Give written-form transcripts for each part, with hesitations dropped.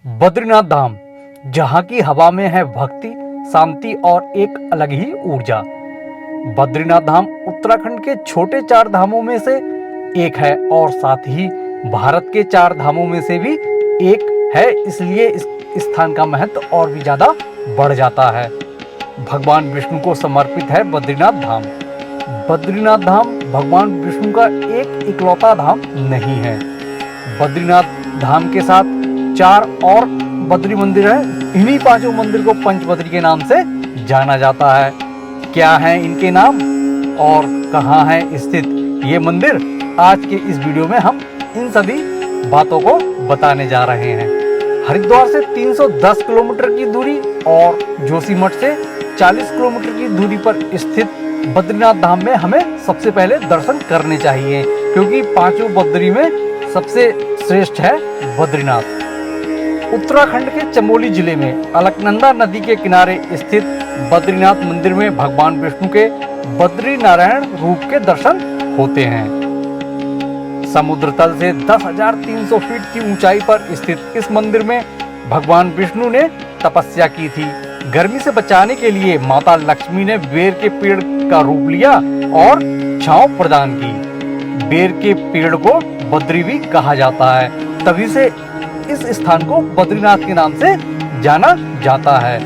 बद्रीनाथ धाम, जहाँ की हवा में है भक्ति, शांति और एक अलग ही ऊर्जा। बद्रीनाथ धाम उत्तराखंड के छोटे 4 धामों में से एक है और साथ ही भारत के 4 धामों में से भी एक है, इसलिए इस स्थान का महत्व और भी ज्यादा बढ़ जाता है। भगवान विष्णु को समर्पित है बद्रीनाथ धाम। बद्रीनाथ धाम भगवान विष्णु का एक इकलौता धाम नहीं है। बद्रीनाथ धाम के साथ 4 और बद्री मंदिर है। इन्हीं 5 मंदिर को पंचबद्री के नाम से जाना जाता है। क्या है इनके नाम और कहाँ है स्थित ये मंदिर, आज के इस वीडियो में हम इन सभी बातों को बताने जा रहे हैं। हरिद्वार से 310 किलोमीटर की दूरी और जोशीमठ से 40 किलोमीटर की दूरी पर स्थित बद्रीनाथ धाम में हमें सबसे पहले दर्शन करने चाहिए, क्योंकि 5 बद्री में सबसे श्रेष्ठ है बद्रीनाथ। उत्तराखंड के चमोली जिले में अलकनंदा नदी के किनारे स्थित बद्रीनाथ मंदिर में भगवान विष्णु के बद्री नारायण रूप के दर्शन होते हैं। समुद्र तल से 10,300 फीट की ऊंचाई पर स्थित इस मंदिर में भगवान विष्णु ने तपस्या की थी। गर्मी से बचाने के लिए माता लक्ष्मी ने बेर के पेड़ का रूप लिया और छांव प्रदान की। बेर के पेड़ को बद्री भी कहा जाता है, तभी से इस स्थान को बद्रीनाथ के नाम से जाना जाता है।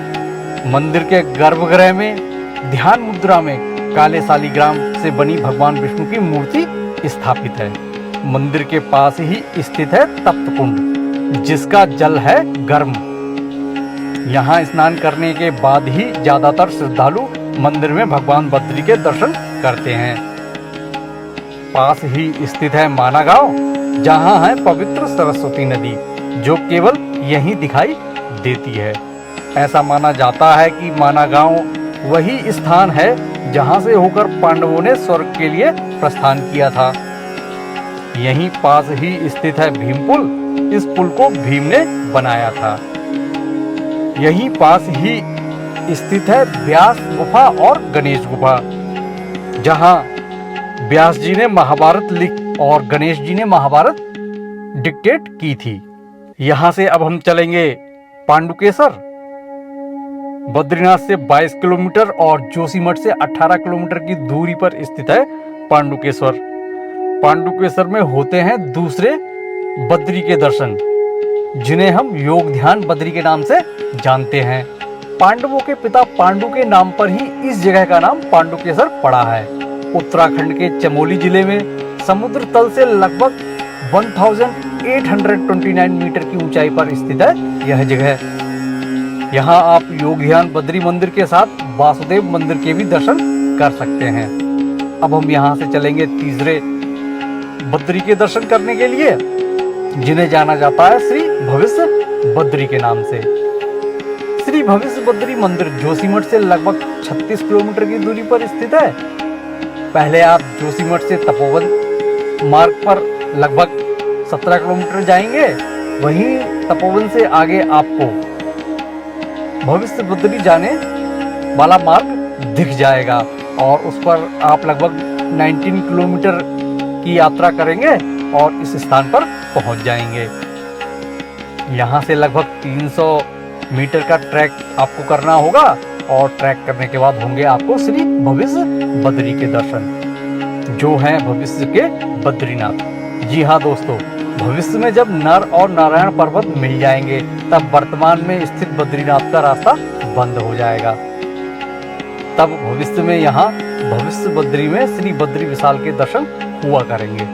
मंदिर के गर्भगृह में ध्यान मुद्रा में काले शालिग्राम से बनी भगवान विष्णु की मूर्ति स्थापित है। मंदिर के पास ही स्थित है तप्त कुंड, जिसका जल है गर्म। यहाँ स्नान करने के बाद ही ज्यादातर श्रद्धालु मंदिर में भगवान बद्री के दर्शन करते हैं। पास ही स्थित है माना गांव, जहाँ है पवित्र सरस्वती नदी, जो केवल यहीं दिखाई देती है। ऐसा माना जाता है कि माना गांव वही स्थान है जहां से होकर पांडवों ने स्वर्ग के लिए प्रस्थान किया था। यहीं पास ही स्थित है भीम पुल। इस पुल को भीम ने बनाया था। यहीं पास ही स्थित है व्यास गुफा और गणेश गुफा, जहां व्यास जी ने महाभारत लिख और गणेश जी ने महाभारत डिक्टेट की थी। यहाँ से अब हम चलेंगे पांडुकेश्वर। बद्रीनाथ से 22 किलोमीटर और जोशीमठ से 18 किलोमीटर की दूरी पर स्थित है पांडुकेश्वर। पांडुकेश्वर में होते हैं दूसरे बद्री के दर्शन, जिन्हें हम योग ध्यान बद्री के नाम से जानते हैं। पांडवों के पिता पांडु के नाम पर ही इस जगह का नाम पांडुकेश्वर पड़ा है। उत्तराखंड के चमोली जिले में समुद्र तल से लगभग 1829 मीटर की ऊंचाई पर स्थित है यह जगह। यहाँ आप योग ध्यान बद्री मंदिर के साथ वासुदेव मंदिर के भी दर्शन कर सकते हैं। अब हम यहाँ से चलेंगे तीसरे बद्री के दर्शन करने के लिए, जिन्हें जाना जाता है श्री भविष्य बद्री के नाम से। श्री भविष्य बद्री मंदिर जोशीमठ से लगभग 36 किलोमीटर की दूरी पर स्थित है। पहले आप जोशीमठ से तपोवन मार्ग पर लगभग 17 किलोमीटर जाएंगे। वहीं तपोवन से आगे आपको भविष्य बद्री जाने वाला मार्ग दिख जाएगा और उस पर आप लगभग 19 किलोमीटर की यात्रा करेंगे और इस स्थान पर पहुंच जाएंगे। यहाँ से लगभग 300 मीटर का ट्रैक आपको करना होगा और ट्रैक करने के बाद होंगे आपको श्री भविष्य बद्री के दर्शन, जो हैं भविष्य के बद्रीनाथ। जी हाँ दोस्तों, भविष्य में जब नर और नारायण पर्वत मिल जाएंगे, तब वर्तमान में स्थित बद्रीनाथ का रास्ता बंद हो जाएगा। तब भविष्य में यहाँ भविष्य बद्री में श्री बद्री विशाल के दर्शन हुआ करेंगे।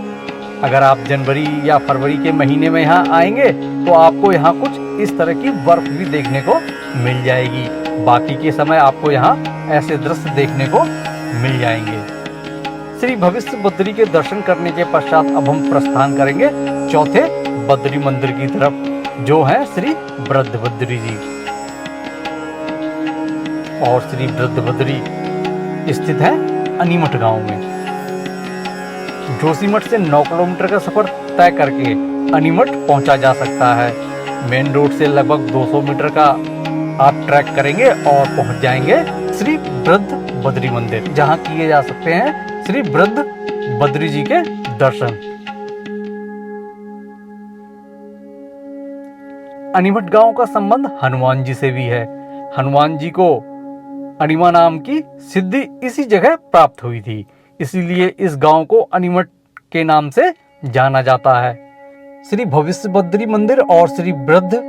अगर आप जनवरी या फरवरी के महीने में यहाँ आएंगे तो आपको यहाँ कुछ इस तरह की बर्फ भी देखने को मिल जाएगी। बाकी के समय आपको यहाँ ऐसे दृश्य देखने को मिल जाएंगे। श्री भविष्य बद्री के दर्शन करने के पश्चात अब हम प्रस्थान करेंगे चौथे बद्री मंदिर की तरफ, जो है श्री वृद्ध बद्री जी। और श्री वृद्ध बद्री स्थित है अनीमठ गांव में। जोशीमठ से 9 किलोमीटर का सफर तय करके अनीमठ पहुंचा जा सकता है। मेन रोड से लगभग 200 मीटर का आप ट्रैक करेंगे और पहुंच जाएंगे श्री वृद्ध बद्री मंदिर, जहां किए जा सकते हैं श्री वृद्ध बद्री जी के दर्शन। अनिमट गांव का संबंध हनुमान जी से भी है। हनुमान जी को अनिमा नाम की सिद्धि इसी जगह प्राप्त हुई थी, इसीलिए इस गांव को अनिमट के नाम से जाना जाता है। श्री भविष्य बद्री मंदिर और श्री वृद्ध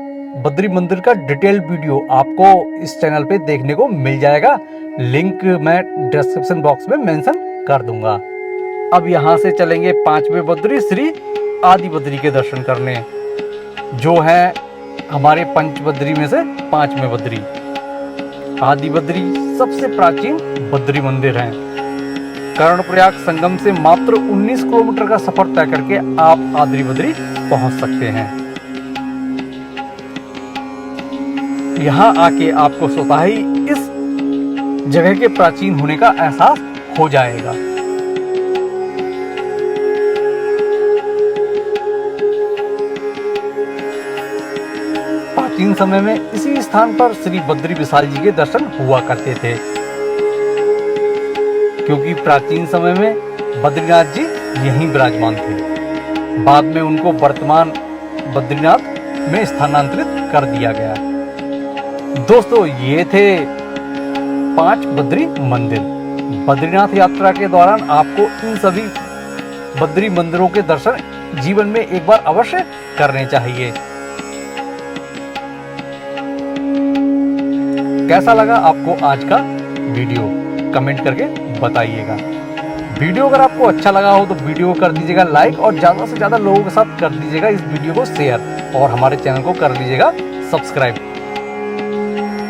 बद्री मंदिर का डिटेल्ड वीडियो आपको इस चैनल पे देखने को मिल जाएगा। लिंक मैं डिस्क्रिप्शन बॉक्स में मेंशन कर दूंगा। अब यहाँ से चलेंगे 5वें बद्री श्री आदि बद्री के दर्शन करने, जो है हमारे पंच बद्री में से 5वें बद्री। आदि बद्री सबसे प्राचीन बद्री मंदिर है। कर्णप्रयाग संगम से मात्र 19 किलोमीटर का सफर तय करके आप आदि बद्री पहुंच सकते हैं। यहाँ आके आपको स्वतः ही इस जगह के प्राचीन होने का एहसास हो जाएगा। प्राचीन समय में इसी स्थान पर श्री बद्री विशाल जी के दर्शन हुआ करते थे, क्योंकि प्राचीन समय में बद्रीनाथ जी यहीं विराजमान थे। बाद में उनको वर्तमान बद्रीनाथ में स्थानांतरित कर दिया गया। दोस्तों, ये थे 5 बद्री मंदिर। बद्रीनाथ यात्रा के दौरान आपको इन सभी बद्री मंदिरों के दर्शन जीवन में एक बार अवश्य करने चाहिए। कैसा लगा आपको आज का वीडियो, कमेंट करके बताइएगा। वीडियो अगर आपको अच्छा लगा हो तो वीडियो को कर दीजिएगा लाइक और ज़्यादा से ज़्यादा लोगों के साथ कर दीजिएगा इस वीडियो को शेयर, और हमारे चैनल को कर लीजिएगा सब्सक्राइब।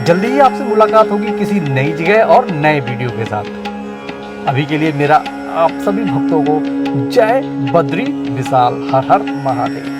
जल्दी ही आपसे मुलाकात होगी किसी नई जगह और नए वीडियो के साथ। अभी के लिए मेरा आप सभी भक्तों को जय बद्री विशाल। हर हर महादेव।